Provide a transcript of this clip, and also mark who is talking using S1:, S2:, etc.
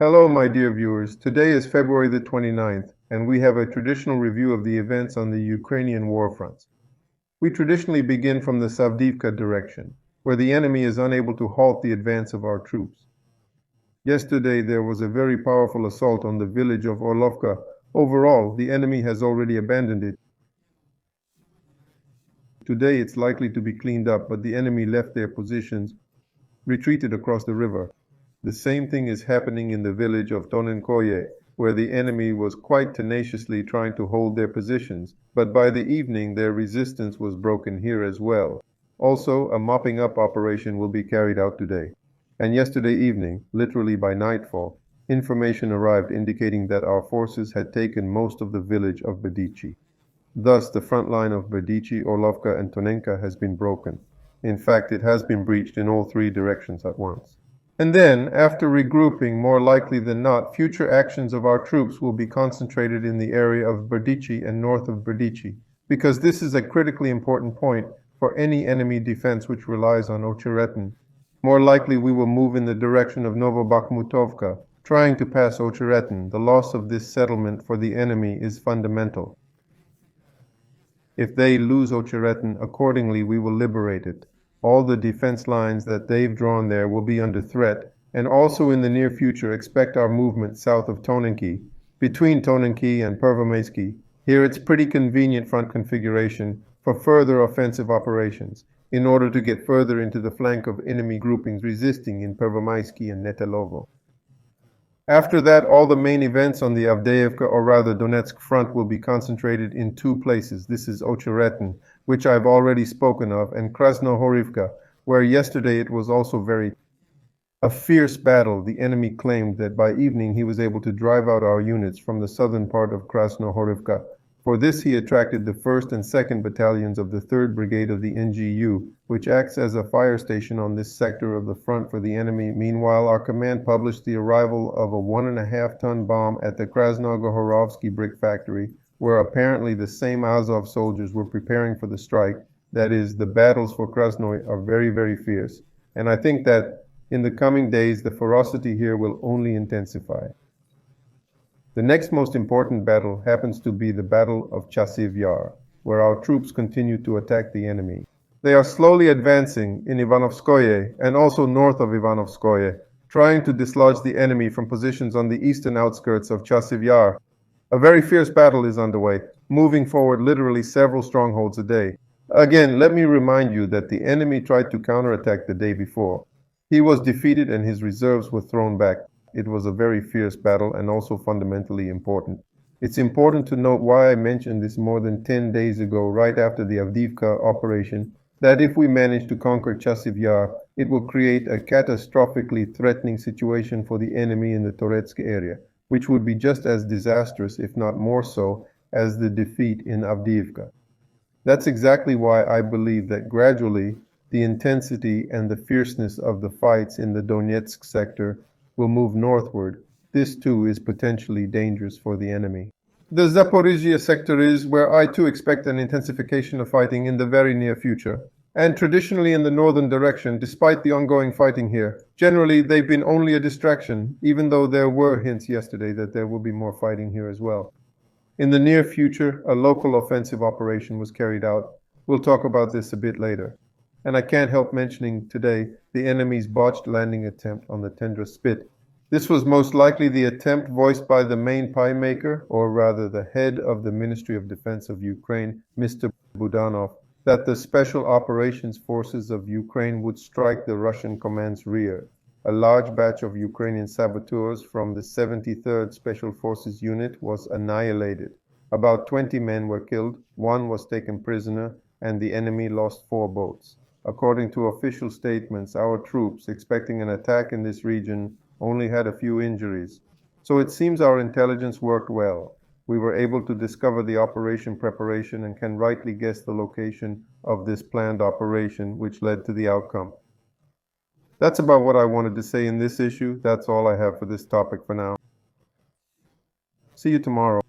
S1: Hello, my dear viewers. Today is February the 29th, and we have a traditional review of the events on the Ukrainian war fronts. We traditionally begin from the Savdivka direction, where the enemy is unable to halt the advance of our troops. Yesterday, there was a very powerful assault on the village of Orlovka. Overall, the enemy has already abandoned it. Today, it's likely to be cleaned up, but the enemy left their positions, retreated across the river. The same thing is happening in the village of Tonenky, where the enemy was quite tenaciously trying to hold their positions, but by the evening their resistance was broken here as well. Also, a mopping up operation will be carried out today. And yesterday evening, literally by nightfall, information arrived indicating that our forces had taken most of the village of Berdychi. Thus, the front line of Berdychi, Orlovka, and Tonenky has been broken. In fact, it has been breached in all three directions at once. And then, after regrouping, more likely than not, future actions of our troops will be concentrated in the area of Berdychi and north of Berdychi, because this is a critically important point for any enemy defense which relies on Ocheretin. More likely we will move in the direction of Novobakhmutovka, trying to pass Ocheretin. The loss of this settlement for the enemy is fundamental. If they lose Ocheretin, accordingly we will liberate it. All the defense lines that they've drawn there will be under threat, and also in the near future expect our movement south of Tonenky, between Tonenky and Pervomaisky. Here it's pretty convenient front configuration for further offensive operations, in order to get further into the flank of enemy groupings resisting in Pervomaisky and Netelovo. After that, all the main events on the Avdiivka, or rather Donetsk front, will be concentrated in two places. This is Ocheretin, which I've already spoken of, and Krasnohorivka, where yesterday it was also a fierce battle. The enemy claimed that by evening he was able to drive out our units from the southern part of Krasnohorivka. For this he attracted the 1st and 2nd battalions of the 3rd Brigade of the NGU, which acts as a fire station on this sector of the front for the enemy. Meanwhile, our command published the arrival of a 1.5-ton bomb at the Krasnogohorovsky brick factory, where apparently the same Azov soldiers were preparing for the strike. That is, the battles for Krasnoy are very, very fierce. And I think that in the coming days, the ferocity here will only intensify. The next most important battle happens to be the Battle of Chasiv Yar, where our troops continue to attack the enemy. They are slowly advancing in Ivanovskoye and also north of Ivanovskoye, trying to dislodge the enemy from positions on the eastern outskirts of Chasiv Yar. A very fierce battle is underway, moving forward literally several strongholds a day. Again, let me remind you that the enemy tried to counterattack the day before. He was defeated and his reserves were thrown back. It was a very fierce battle and also fundamentally important. It's important to note why I mentioned this more than 10 days ago, right after the Avdiivka operation, that if we manage to conquer Chasiv Yar, it will create a catastrophically threatening situation for the enemy in the Toretsk area, which would be just as disastrous, if not more so, as the defeat in Avdiivka. That's exactly why I believe that gradually the intensity and the fierceness of the fights in the Donetsk sector will move northward. This too is potentially dangerous for the enemy. The Zaporizhia sector is where I too expect an intensification of fighting in the very near future. And traditionally in the northern direction, despite the ongoing fighting here, generally they've been only a distraction, even though there were hints yesterday that there will be more fighting here as well. In the near future, a local offensive operation was carried out. We'll talk about this a bit later. And I can't help mentioning today the enemy's botched landing attempt on the Tendra Spit. This was most likely the attempt voiced by the main pie maker, or rather the head of the Ministry of Defense of Ukraine, Mr. Budanov, that the Special Operations Forces of Ukraine would strike the Russian command's rear. A large batch of Ukrainian saboteurs from the 73rd Special Forces Unit was annihilated. About 20 men were killed, 1 was taken prisoner, and the enemy lost 4 boats. According to official statements, our troops, expecting an attack in this region, only had a few injuries. So it seems our intelligence worked well. We were able to discover the operation preparation and can rightly guess the location of this planned operation, which led to the outcome. That's about what I wanted to say in this issue. That's all I have for this topic for now. See you tomorrow.